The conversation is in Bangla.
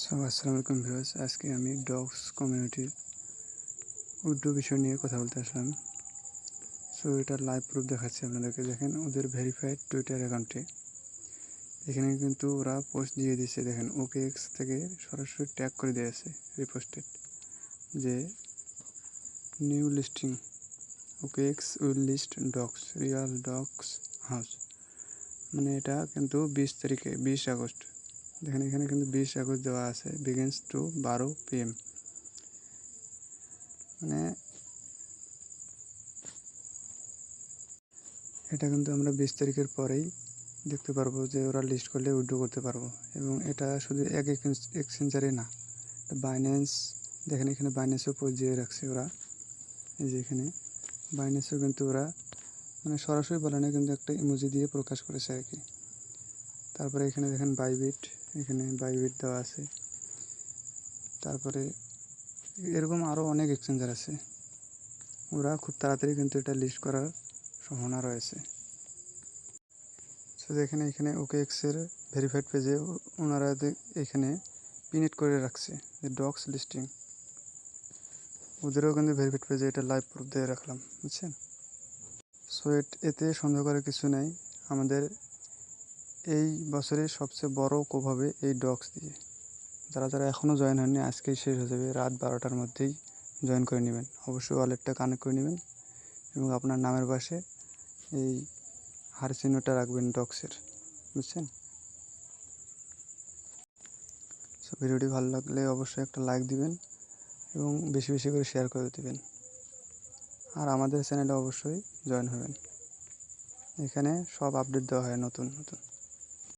আসসালামু আলাইকুম ভিউয়ার্স, আজকে আমি ডগস কমিউনিটির উর্দু বিষয় নিয়ে কথা বলতে আসলাম। এটার লাইভ প্রুফ দেখাচ্ছি আপনাদেরকে। দেখেন ওদের ভেরিফাইড টুইটার অ্যাকাউন্টে এখানে কিন্তু ওরা পোস্ট দিয়ে দিয়েছে। দেখেন ওকে এক্স থেকে সরাসরি ট্যাগ করে দিয়েছে, রিপোস্টেড, যে new listing okay X will list dogs real dogs house. মানে এটা কিন্তু 20 তারিখে 20 আগস্ট। দেখেন এখানে কিন্তু 20 আগস্ট দেওয়া আছে, বিগিনস টু 12 PM। মানে এটা কিন্তু আমরা 20 তারিখের পরেই দেখতে পারবো যে ওরা লিস্ট করলে উইথড্র করতে পারবো। এবং এটা শুধু এক এক্সচেঞ্জারে না, বাইন্যান্স, দেখেন এখানে বাইন্যান্সও পোস্ট দিয়ে রাখছে ওরা। এই যে এখানে বাইন্যান্সও কিন্তু ওরা মানে সরাসরি বলে না, কিন্তু একটা ইমোজি দিয়ে প্রকাশ করেছে আর কি। তারপরে এখানে দেখেন বাইবিট, এখানে বাইবিট দেওয়া আছে। তারপরে এরকম আরও অনেক এক্সচেঞ্জার আছে, ওরা খুব তাড়াতাড়ি কিন্তু এটা লিস্ট করার সম্ভাবনা রয়েছে। দেখেন এখানে ওকে এক্সের ভেরিফাইড পেজে ওনারা এখানে পিনেট করে রাখছে যে ডগস লিস্টিং। ওদেরও কিন্তু ভেরিফাইড পেজে এটা লাইভ প্রুফ দিয়ে রাখলাম, বুঝছেন। এতে সন্দেহ করার কিছু নেই। আমাদের এই বছরের সবচেয়ে বড় কোপ হবে এই ডগস দিয়ে। যারা যারা এখনও জয়েন হয়নি, আজকেই শেষ হয়ে যাবে, রাত 12টার মধ্যেই জয়েন করে নেবেন। অবশ্যই ওয়ালেটটা কানেক্ট করে নেবেন এবং আপনার নামের পাশে এই হার চিহ্নটা রাখবেন ডগসের, বুঝছেন। ভিডিওটি ভালো লাগলে অবশ্যই একটা লাইক দিবেন এবং বেশি বেশি করে শেয়ার করে দিবেন। আর আমাদের চ্যানেলে অবশ্যই জয়েন হবেন, এখানে সব আপডেট দেওয়া হয় নতুন নতুন।